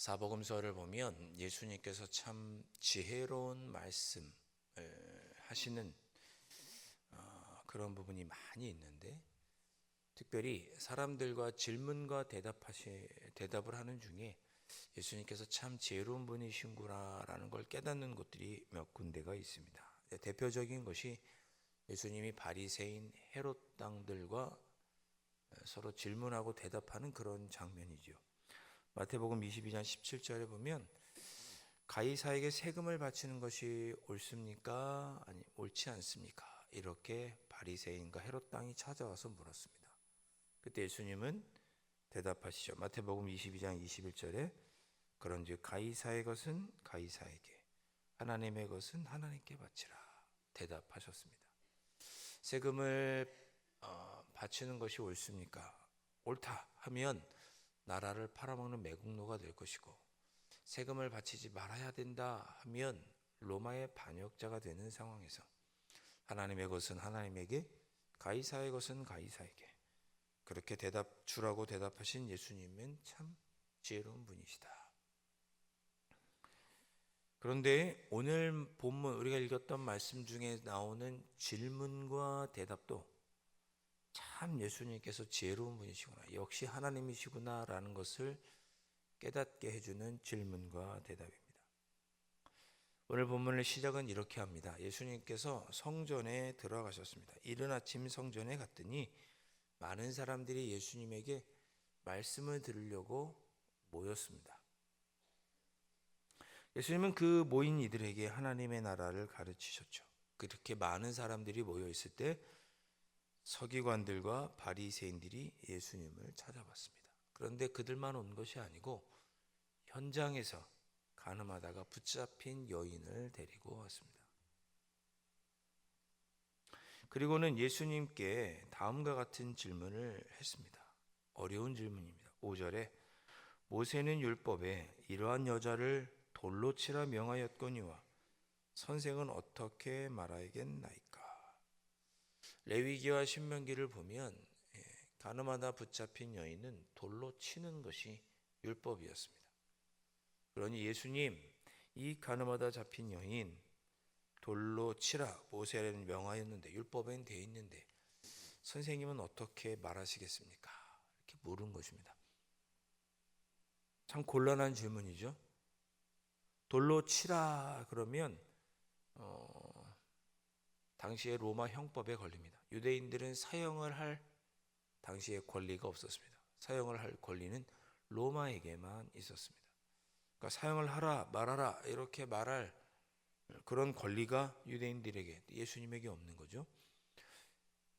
사복음서를 보면 예수님께서 참 지혜로운 말씀을 하시는 그런 부분이 많이 있는데, 특별히 사람들과 질문과 대답을 하는 중에 예수님께서 참 지혜로운 분이신구나라는 걸 깨닫는 곳들이 몇 군데가 있습니다. 대표적인 것이 예수님이 바리새인 헤롯 당들과 서로 질문하고 대답하는 그런 장면이죠. 마태복음 22장 17절에 보면 가이사에게 세금을 바치는 것이 옳습니까? 아니 옳지 않습니까? 이렇게 바리새인과 헤롯 당이 찾아와서 물었습니다. 그때 예수님은 대답하시죠. 마태복음 22장 21절에 그런즉 가이사의 것은 가이사에게, 하나님의 것은 하나님께 바치라 대답하셨습니다. 세금을 바치는 것이 옳습니까? 옳다 하면 나라를 팔아먹는 매국노가 될 것이고, 세금을 바치지 말아야 된다 하면 로마의 반역자가 되는 상황에서 하나님의 것은 하나님에게, 가이사의 것은 가이사에게 그렇게 주라고 대답하신 예수님은 참 지혜로운 분이시다. 그런데 오늘 본문 우리가 읽었던 말씀 중에 나오는 질문과 대답도 참 예수님께서 지혜로운 분이시구나, 역시 하나님이시구나 라는 것을 깨닫게 해주는 질문과 대답입니다. 오늘 본문의 시작은 이렇게 합니다. 예수님께서 성전에 들어가셨습니다. 이른 아침 성전에 갔더니 많은 사람들이 예수님에게 말씀을 들으려고 모였습니다. 예수님은 그 모인 이들에게 하나님의 나라를 가르치셨죠. 그렇게 많은 사람들이 모여 있을 때 서기관들과 바리새인들이 예수님을 찾아봤습니다. 그런데 그들만 온 것이 아니고 현장에서 가늠하다가 붙잡힌 여인을 데리고 왔습니다. 그리고는 예수님께 다음과 같은 질문을 했습니다. 어려운 질문입니다. 5절에 모세는 율법에 이러한 여자를 돌로 치라 명하였거니와 선생은 어떻게 말하겠나이까? 레위기와 신명기를 보면 가늠하다 붙잡힌 여인은 돌로 치는 것이 율법이었습니다. 그러니 예수님, 이 가늠하다 잡힌 여인 돌로 치라 모세는 명하였는데, 율법엔 돼 있는데 선생님은 어떻게 말하시겠습니까? 이렇게 물은 것입니다. 참 곤란한 질문이죠. 돌로 치라 그러면 당시의 로마 형법에 걸립니다. 유대인들은 사형을 할 당시에 권리가 없었습니다. 사형을 할 권리는 로마에게만 있었습니다. 그러니까 사형을 하라 말아라 이렇게 말할 그런 권리가 유대인들에게, 예수님에게 없는 거죠.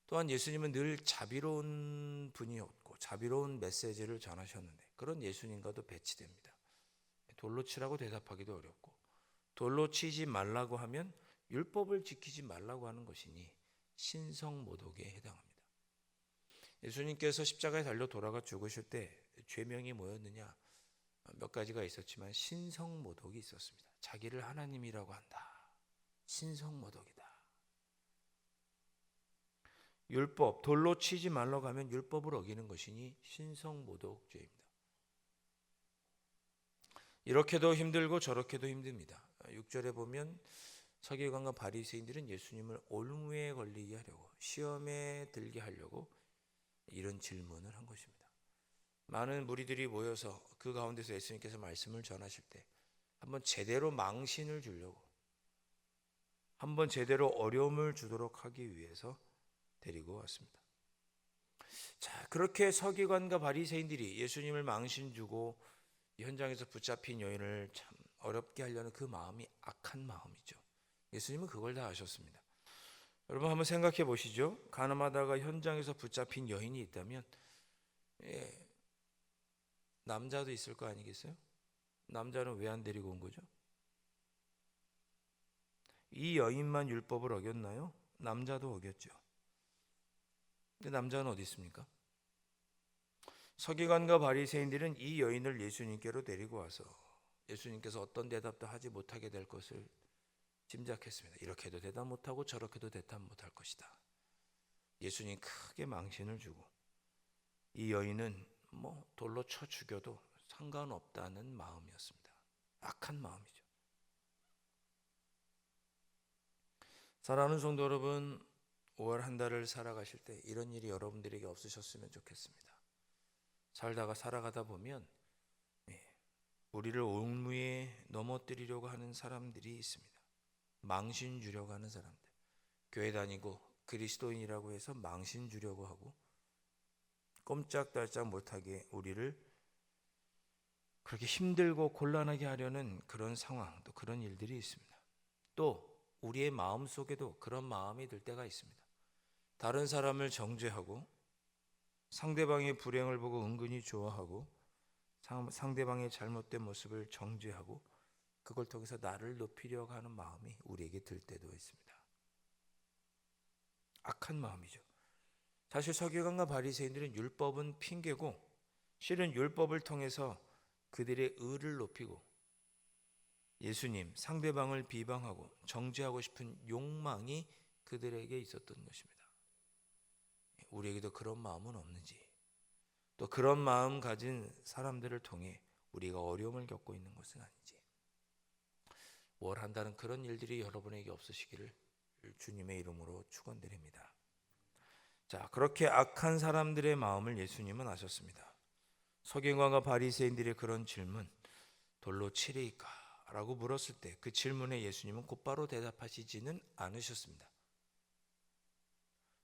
또한 예수님은 늘 자비로운 분이었고 자비로운 메시지를 전하셨는데 그런 예수님과도 배치됩니다. 돌로 치라고 대답하기도 어렵고, 돌로 치지 말라고 하면 율법을 지키지 말라고 하는 것이니 신성모독에 해당합니다. 예수님께서 십자가에 달려 돌아가 죽으실 때 죄명이 뭐였느냐? 몇 가지가 있었지만 신성모독이 있었습니다. 자기를 하나님이라고 한다. 신성모독이다. 율법, 돌로 치지 말라고 하면 율법을 어기는 것이니 신성모독죄입니다. 이렇게도 힘들고 저렇게도 힘듭니다. 6절에 보면 서기관과 바리새인들은 예수님을 올무에 걸리게 하려고, 시험에 들게 하려고 이런 질문을 한 것입니다. 많은 무리들이 모여서 그 가운데서 예수님께서 말씀을 전하실 때 한번 제대로 망신을 주려고, 한번 제대로 어려움을 주도록 하기 위해서 데리고 왔습니다. 자, 그렇게 서기관과 바리새인들이 예수님을 망신 주고 현장에서 붙잡힌 여인을 참 어렵게 하려는 그 마음이 악한 마음이죠. 예수님은 그걸 다 아셨습니다. 여러분 한번 생각해 보시죠. 가늠하다가 현장에서 붙잡힌 여인이 있다면 남자도 있을 거 아니겠어요? 남자는 왜 안 데리고 온 거죠? 이 여인만 율법을 어겼나요? 남자도 어겼죠. 근데 남자는 어디 있습니까? 서기관과 바리새인들은 이 여인을 예수님께로 데리고 와서 예수님께서 어떤 대답도 하지 못하게 될 것을 짐작했습니다. 이렇게도 대답 못하고 저렇게도 대답 못할 것이다. 예수님 크게 망신을 주고 이 여인은 돌로 쳐 죽여도 상관없다는 마음이었습니다. 악한 마음이죠. 사랑하는 성도 여러분, 5월 한 달을 살아가실 때 이런 일이 여러분들에게 없으셨으면 좋겠습니다. 살아가다 보면 우리를 올무에 넘어뜨리려고 하는 사람들이 있습니다. 망신 주려고 하는 사람들. 교회 다니고 그리스도인이라고 해서 망신 주려고 하고 꼼짝달짝 못하게 우리를 그렇게 힘들고 곤란하게 하려는 그런 상황, 또 그런 일들이 있습니다. 또 우리의 마음 속에도 그런 마음이 들 때가 있습니다. 다른 사람을 정죄하고 상대방의 불행을 보고 은근히 좋아하고 상대방의 잘못된 모습을 정죄하고 그걸 통해서 나를 높이려고 하는 마음이 우리에게 들 때도 있습니다. 악한 마음이죠. 사실 서기관과 바리새인들은 율법은 핑계고 실은 율법을 통해서 그들의 의를 높이고 예수님, 상대방을 비방하고 정죄하고 싶은 욕망이 그들에게 있었던 것입니다. 우리에게도 그런 마음은 없는지, 또 그런 마음 가진 사람들을 통해 우리가 어려움을 겪고 있는 것은 아닌지, 뭘 한다는 그런 일들이 여러분에게 없으시기를 주님의 이름으로 축원드립니다. 자, 그렇게 악한 사람들의 마음을 예수님은 아셨습니다. 서기관과 바리새인들의 그런 질문, 돌로 치리이까? 라고 물었을 때 그 질문에 예수님은 곧바로 대답하시지는 않으셨습니다.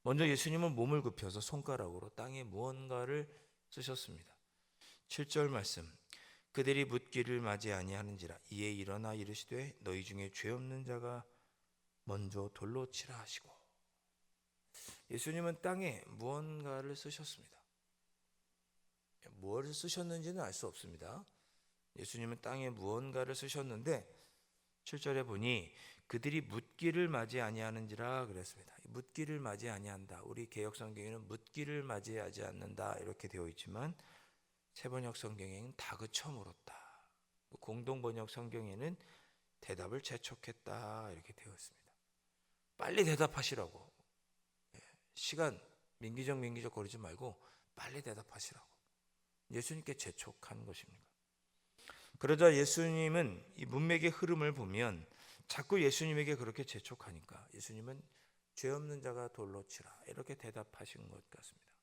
먼저 예수님은 몸을 굽혀서 손가락으로 땅에 무언가를 쓰셨습니다. 7절 말씀, 그들이 묻기를 맞이 아니하는지라 이에 일어나 이르시되 너희 중에 죄 없는 자가 먼저 돌로 치라 하시고, 예수님은 땅에 무언가를 쓰셨습니다. 무엇을 쓰셨는지는 알 수 없습니다. 예수님은 땅에 무언가를 쓰셨는데 7절에 보니 그들이 묻기를 맞이 아니하는지라 그랬습니다. 묻기를 맞이 아니한다. 우리 개역 성경에는 묻기를 맞이하지 않는다 이렇게 되어 있지만 세번역 성경에는 다그쳐 물었다. 공동 번역 성경에는 대답을 재촉했다 이렇게 되어 있습니다. 빨리 대답하시라고. 시간 민기적 거리지 말고 빨리 대답하시라고 예수님께 재촉한 것입니다. 그러자 예수님은 이 문맥의 흐름을 보면 자꾸 예수님에게 그렇게 재촉하니까 예수님은 죄 없는 자가 돌로 치라 이렇게 대답하신 것 같습니다.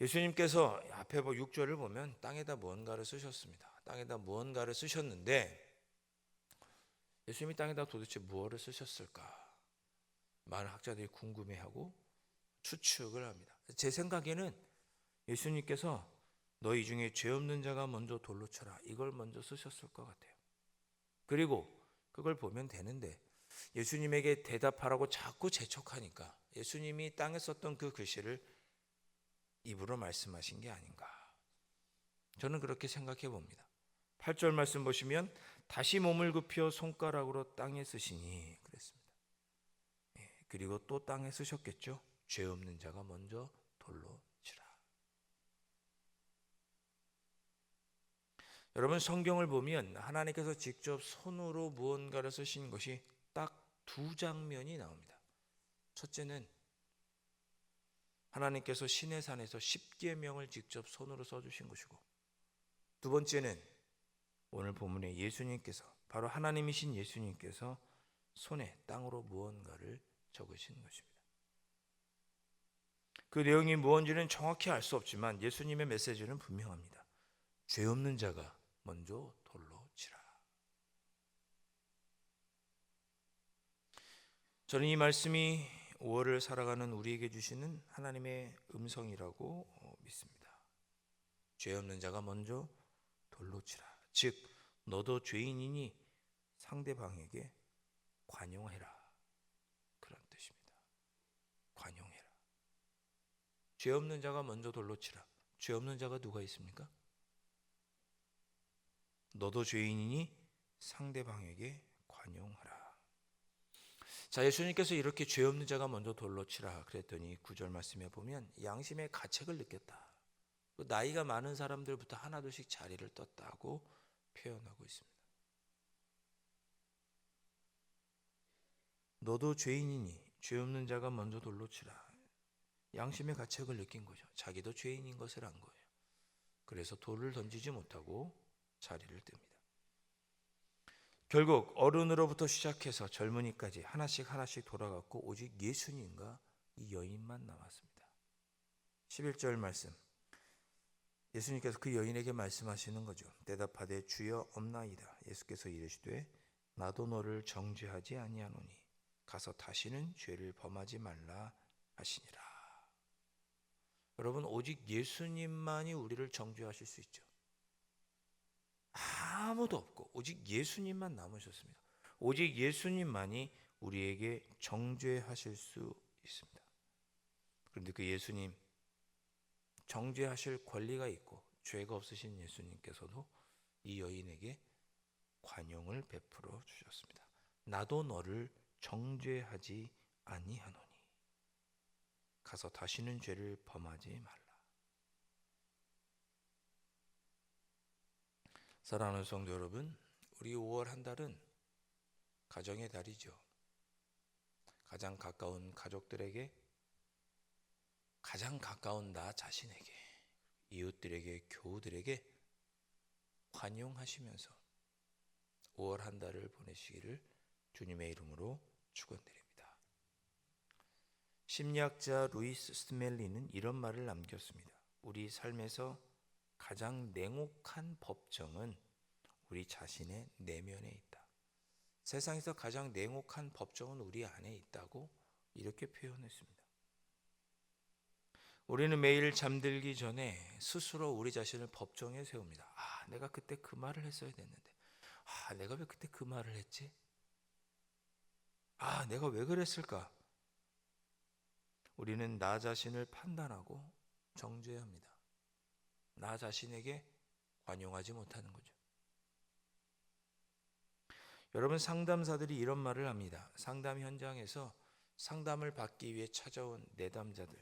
예수님께서 앞에 6절을 보면 땅에다 무언가를 쓰셨습니다. 땅에다 무언가를 쓰셨는데 예수님이 땅에다 도대체 무엇을 쓰셨을까? 많은 학자들이 궁금해하고 추측을 합니다. 제 생각에는 예수님께서 너희 중에 죄 없는 자가 먼저 돌로 쳐라 이걸 먼저 쓰셨을 것 같아요. 그리고 그걸 보면 되는데 예수님에게 대답하라고 자꾸 재촉하니까 예수님이 땅에 썼던 그 글씨를 입으로 말씀하신 게 아닌가, 저는 그렇게 생각해 봅니다. 8절 말씀 보시면 다시 몸을 굽혀 손가락으로 땅에 쓰시니 그랬습니다. 그리고 또 땅에 쓰셨겠죠. 죄 없는 자가 먼저 돌로 치라. 여러분, 성경을 보면 하나님께서 직접 손으로 무언가를 쓰신 것이 딱 두 장면이 나옵니다. 첫째는 하나님께서 시내산에서 십계명을 직접 손으로 써주신 것이고, 두 번째는 오늘 본문에 예수님께서, 바로 하나님이신 예수님께서 손에 땅으로 무언가를 적으신 것입니다. 그 내용이 무엇인지는 정확히 알 수 없지만 예수님의 메시지는 분명합니다. 죄 없는 자가 먼저 돌로 치라. 저는 이 말씀이 5월을 살아가는 우리에게 주시는 하나님의 음성이라고 믿습니다. 죄 없는 자가 먼저 돌로 치라. 즉 너도 죄인이니 상대방에게 관용해라, 그런 뜻입니다. 관용해라. 죄 없는 자가 먼저 돌로 치라. 죄 없는 자가 누가 있습니까? 너도 죄인이니 상대방에게 관용하라. 자, 예수님께서 이렇게 죄 없는 자가 먼저 돌로 치라 그랬더니 9절 말씀에 보면 양심의 가책을 느꼈다. 나이가 많은 사람들부터 하나둘씩 자리를 떴다고 표현하고 있습니다. 너도 죄인이니 죄 없는 자가 먼저 돌로 치라. 양심의 가책을 느낀 거죠. 자기도 죄인인 것을 안 거예요. 그래서 돌을 던지지 못하고 자리를 뜹니다. 결국 어른으로부터 시작해서 젊은이까지 하나씩 돌아갔고 오직 예수님과 이 여인만 남았습니다. 11절 말씀, 예수님께서 그 여인에게 말씀하시는 거죠. 대답하되 주여 없나이다. 예수께서 이르시되 나도 너를 정죄하지 아니하노니 가서 다시는 죄를 범하지 말라 하시니라. 여러분, 오직 예수님만이 우리를 정죄하실 수 있죠. 아무도 없고 오직 예수님만 남으셨습니다. 오직 예수님만이 우리에게 정죄하실 수 있습니다. 그런데 그 예수님, 정죄하실 권리가 있고 죄가 없으신 예수님께서도 이 여인에게 관용을 베풀어 주셨습니다. 나도 너를 정죄하지 아니하노니 가서 다시는 죄를 범하지 말라. 사랑하는 성도 여러분, 우리 5월 한 달은 가정의 달이죠. 가장 가까운 가족들에게, 가장 가까운 나 자신에게, 이웃들에게, 교우들에게 관용하시면서 5월 한 달을 보내시기를 주님의 이름으로 축원드립니다. 심리학자 루이스 스멜리는 이런 말을 남겼습니다. 우리 삶에서 가장 냉혹한 법정은 우리 자신의 내면에 있다. 세상에서 가장 냉혹한 법정은 우리 안에 있다고 이렇게 표현했습니다. 우리는 매일 잠들기 전에 스스로 우리 자신을 법정에 세웁니다. 내가 그때 그 말을 했어야 됐는데, 내가 왜 그때 그 말을 했지? 내가 왜 그랬을까? 우리는 나 자신을 판단하고 정죄합니다. 나 자신에게 관용하지 못하는 거죠. 여러분, 상담사들이 이런 말을 합니다. 상담 현장에서 상담을 받기 위해 찾아온 내담자들,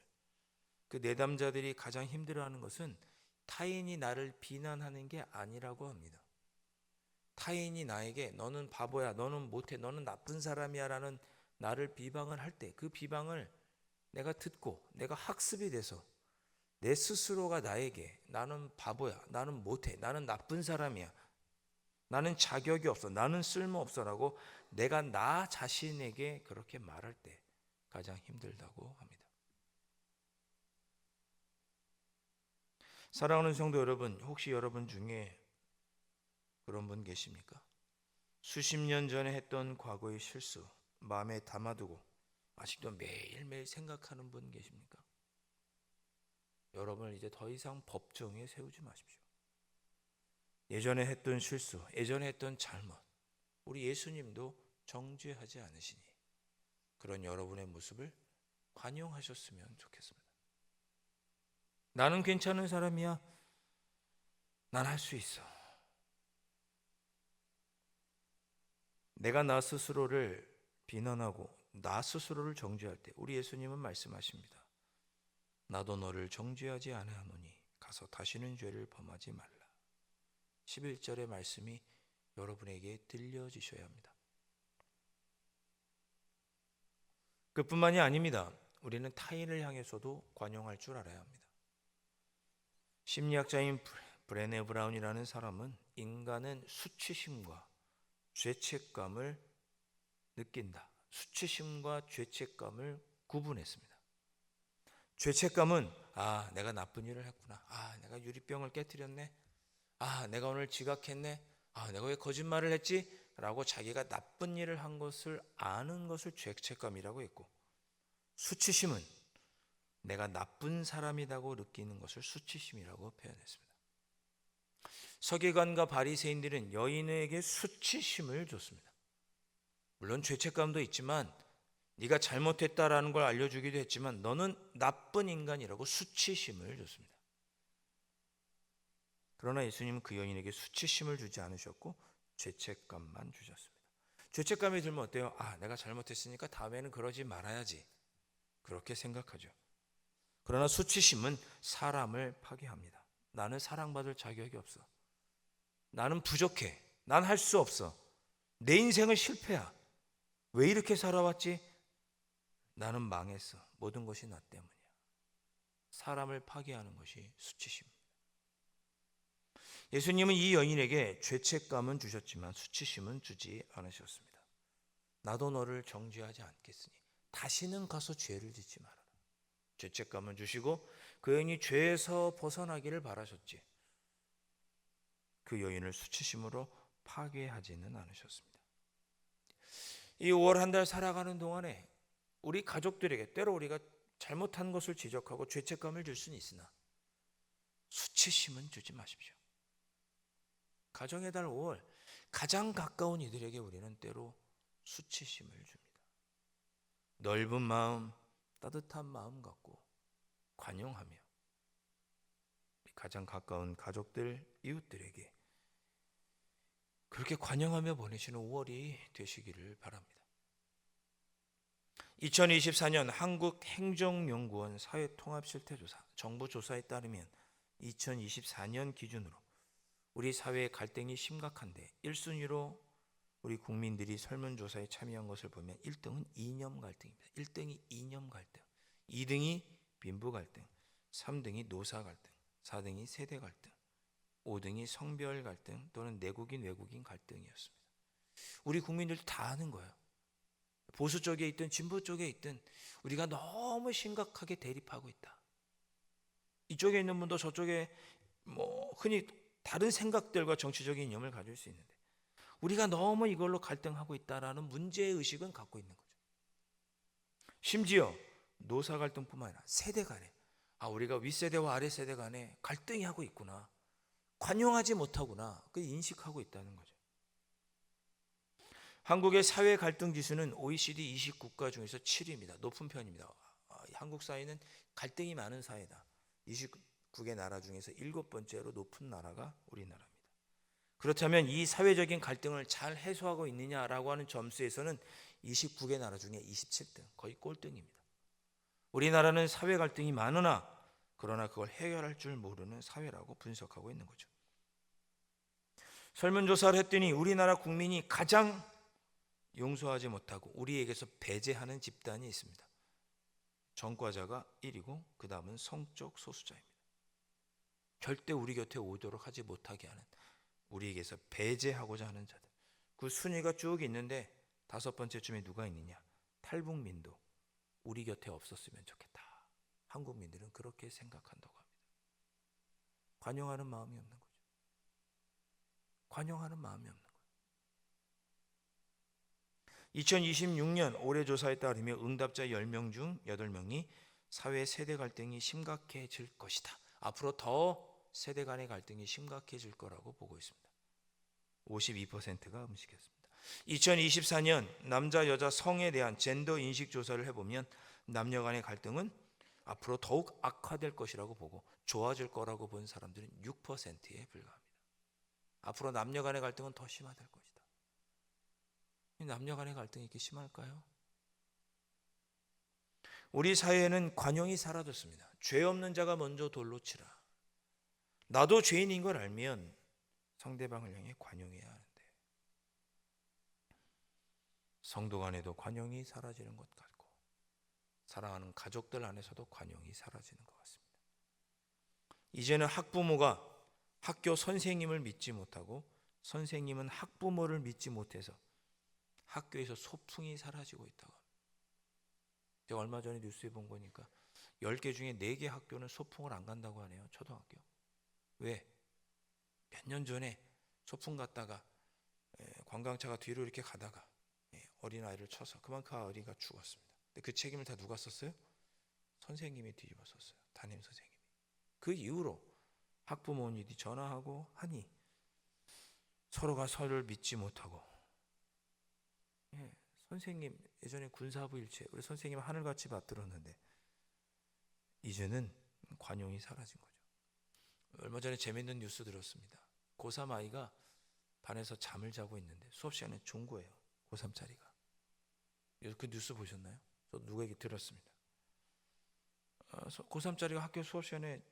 그 내담자들이 가장 힘들어하는 것은 타인이 나를 비난하는 게 아니라고 합니다. 타인이 나에게 너는 바보야, 너는 못해, 너는 나쁜 사람이야 라는 나를 비방을 할 때 그 비방을 내가 듣고 내가 학습이 돼서 내 스스로가 나에게 나는 바보야, 나는 못해, 나는 나쁜 사람이야, 나는 자격이 없어, 나는 쓸모없어 라고 내가 나 자신에게 그렇게 말할 때 가장 힘들다고 합니다. 사랑하는 성도 여러분, 혹시 여러분 중에 그런 분 계십니까? 수십 년 전에 했던 과거의 실수 마음에 담아두고 아직도 매일매일 생각하는 분 계십니까? 여러분을 이제 더 이상 법정에 세우지 마십시오. 예전에 했던 실수, 예전에 했던 잘못, 우리 예수님도 정죄하지 않으시니 그런 여러분의 모습을 관용하셨으면 좋겠습니다. 나는 괜찮은 사람이야. 난 할 수 있어. 내가 나 스스로를 비난하고 나 스스로를 정죄할 때 우리 예수님은 말씀하십니다. 나도 너를 정죄하지 아니하노니 가서 다시는 죄를 범하지 말라. 11절의 말씀이 여러분에게 들려지셔야 합니다. 그뿐만이 아닙니다. 우리는 타인을 향해서도 관용할 줄 알아야 합니다. 심리학자인 브레네 브라운이라는 사람은 인간은 수치심과 죄책감을 느낀다. 수치심과 죄책감을 구분했습니다. 죄책감은 내가 나쁜 일을 했구나. 내가 유리병을 깨뜨렸네. 내가 오늘 지각했네. 내가 왜 거짓말을 했지? 라고 자기가 나쁜 일을 한 것을 아는 것을 죄책감이라고 했고, 수치심은 내가 나쁜 사람이라고 느끼는 것을 수치심이라고 표현했습니다. 서기관과 바리새인들은 여인에게 수치심을 줬습니다. 물론 죄책감도 있지만 네가 잘못했다라는 걸 알려주기도 했지만 너는 나쁜 인간이라고 수치심을 줬습니다. 그러나 예수님은 그 여인에게 수치심을 주지 않으셨고 죄책감만 주셨습니다. 죄책감이 들면 어때요? 내가 잘못했으니까 다음에는 그러지 말아야지, 그렇게 생각하죠. 그러나 수치심은 사람을 파괴합니다. 나는 사랑받을 자격이 없어. 나는 부족해. 난 할 수 없어. 내 인생은 실패야. 왜 이렇게 살아왔지? 나는 망했어. 모든 것이 나 때문이야. 사람을 파괴하는 것이 수치심입니다. 예수님은 이 여인에게 죄책감은 주셨지만 수치심은 주지 않으셨습니다. 나도 너를 정죄하지 않겠으니 다시는 가서 죄를 짓지 말아라. 죄책감은 주시고 그 여인이 죄에서 벗어나기를 바라셨지, 그 여인을 수치심으로 파괴하지는 않으셨습니다. 이 5월 한 달 살아가는 동안에 우리 가족들에게 때로 우리가 잘못한 것을 지적하고 죄책감을 줄 수는 있으나 수치심은 주지 마십시오. 가정의 달 5월 가장 가까운 이들에게 우리는 때로 수치심을 줍니다. 넓은 마음, 따뜻한 마음 갖고 관용하며 가장 가까운 가족들, 이웃들에게 그렇게 관용하며 보내시는 5월이 되시기를 바랍니다. 2024년 한국행정연구원 사회통합실태조사 정부 조사에 따르면 2024년 기준으로 우리 사회의 갈등이 심각한데 1순위로 우리 국민들이 설문조사에 참여한 것을 보면 1등은 이념 갈등입니다. 1등이 이념 갈등, 2등이 빈부 갈등, 3등이 노사 갈등, 4등이 세대 갈등, 5등이 성별 갈등 또는 내국인 외국인 갈등이었습니다. 우리 국민들도 다 아는 거예요. 보수 쪽에 있든 진보 쪽에 있든 우리가 너무 심각하게 대립하고 있다. 이쪽에 있는 분도 저쪽에 흔히 다른 생각들과 정치적인 이념을 가질 수 있는데 우리가 너무 이걸로 갈등하고 있다라는 문제의식은 갖고 있는 거죠. 심지어 노사 갈등뿐만 아니라 세대 간에 우리가 윗세대와 아랫세대 간에 갈등이 하고 있구나, 관용하지 못하구나, 그 인식하고 있다는 거죠. 한국의 사회 갈등 지수는 OECD 20국가 중에서 7위입니다. 높은 편입니다. 한국 사회는 갈등이 많은 사회다. 29개 나라 중에서 7번째로 높은 나라가 우리나라입니다. 그렇다면 이 사회적인 갈등을 잘 해소하고 있느냐라고 하는 점수에서는 29개 나라 중에 27등, 거의 꼴등입니다. 우리나라는 사회 갈등이 많으나 그러나 그걸 해결할 줄 모르는 사회라고 분석하고 있는 거죠. 설문조사를 했더니 우리나라 국민이 가장 용서하지 못하고 우리에게서 배제하는 집단이 있습니다. 전과자가 1위고 그 다음은 성적 소수자입니다. 절대 우리 곁에 오도록 하지 못하게 하는, 우리에게서 배제하고자 하는 자들, 그 순위가 쭉 있는데 5번째쯤에 누가 있느냐? 탈북민도 우리 곁에 없었으면 좋겠다. 한국민들은 그렇게 생각한다고 합니다. 관용하는 마음이 없는 거죠. 관용하는 마음이 없는 거예요. 2026년 올해 조사에 따르면 응답자 10명 중 8명이 사회 세대 갈등이 심각해질 것이다. 앞으로 더 세대 간의 갈등이 심각해질 거라고 보고 있습니다. 52%가 음식했습니다. 2024년 남자 여자 성에 대한 젠더 인식 조사를 해보면 남녀 간의 갈등은 앞으로 더욱 악화될 것이라고 보고 좋아질 거라고 본 사람들은 6%에 불과합니다. 앞으로 남녀 간의 갈등은 더 심화될 것이다. 남녀 간의 갈등이 이렇게 심할까요? 우리 사회에는 관용이 사라졌습니다. 죄 없는 자가 먼저 돌로 치라. 나도 죄인인 걸 알면 상대방을 향해 관용해야 하는데 성도 간에도 관용이 사라지는 것 같고 사랑하는 가족들 안에서도 관용이 사라지는 것 같습니다. 이제는 학부모가 학교 선생님을 믿지 못하고 선생님은 학부모를 믿지 못해서 학교에서 소풍이 사라지고 있다고 합니다. 제가 얼마 전에 뉴스에 본 거니까 10개 중에 4개 학교는 소풍을 안 간다고 하네요. 초등학교. 왜? 몇 년 전에 소풍 갔다가 관광차가 뒤로 이렇게 가다가 어린아이를 쳐서 그만큼 어린이가 죽었습니다. 근데 그 책임을 다 누가 썼어요? 선생님이 뒤집어 썼어요. 담임 선생님이. 그 이후로 학부모님이 전화하고 하니 서로가 서로를 믿지 못하고 선생님 예전에 군사부 일체 우리 선생님 하늘같이 받들었는데 이제는 관용이 사라진 거죠. 얼마 전에 재밌는 뉴스 들었습니다. 고3 아이가 반에서 잠을 자고 있는데 수업 시간에 종고예요. 고3짜리가. 그 뉴스 보셨나요? 저 누구에게 들었습니다. 고3짜리가 학교 수업 시간에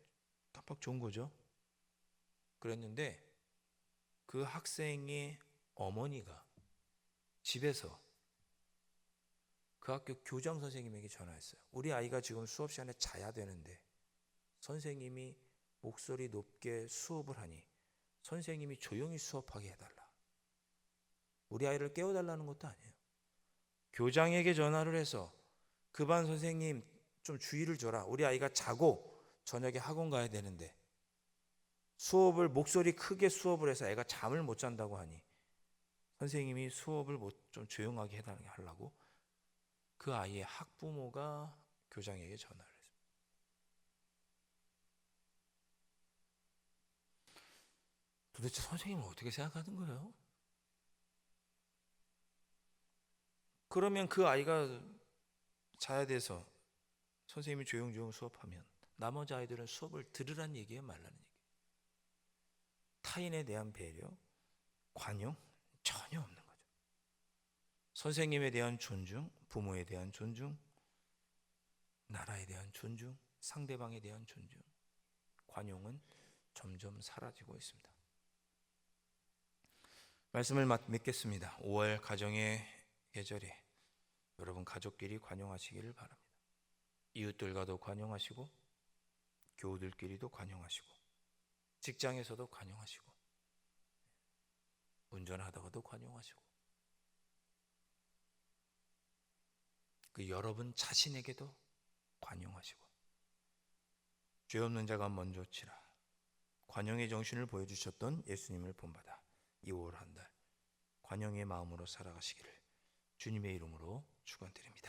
깜빡 좋은 거죠. 그랬는데 그 학생의 어머니가 집에서 그 학교 교장 선생님에게 전화했어요. 우리 아이가 지금 수업 시간에 자야 되는데 선생님이 목소리 높게 수업을 하니 선생님이 조용히 수업하게 해달라. 우리 아이를 깨워달라는 것도 아니에요. 교장에게 전화를 해서 그 반 선생님 좀 주의를 줘라. 우리 아이가 자고 저녁에 학원 가야 되는데 수업을 목소리 크게 수업을 해서 애가 잠을 못 잔다고 하니 선생님이 수업을 좀 조용하게 해달라고 그 아이의 학부모가 교장에게 전화를 했습니다. 도대체 선생님은 어떻게 생각하는 거예요? 그러면 그 아이가 자야 돼서 선생님이 조용조용 수업하면 나머지 아이들은 수업을 들으란 얘기예요, 말라는 얘기예요? 타인에 대한 배려, 관용 전혀 없는 거죠. 선생님에 대한 존중, 부모에 대한 존중, 나라에 대한 존중, 상대방에 대한 존중, 관용은 점점 사라지고 있습니다. 말씀을 맺겠습니다. 5월 가정의 계절에 여러분 가족끼리 관용하시기를 바랍니다. 이웃들과도 관용하시고 교우들끼리도 관용하시고 직장에서도 관용하시고 운전하다가도 관용하시고 그 여러분 자신에게도 관용하시고 죄 없는 자가 먼저 치라. 관용의 정신을 보여주셨던 예수님을 본받아 이 5월 한 달 관용의 마음으로 살아가시기를 주님의 이름으로 축원드립니다.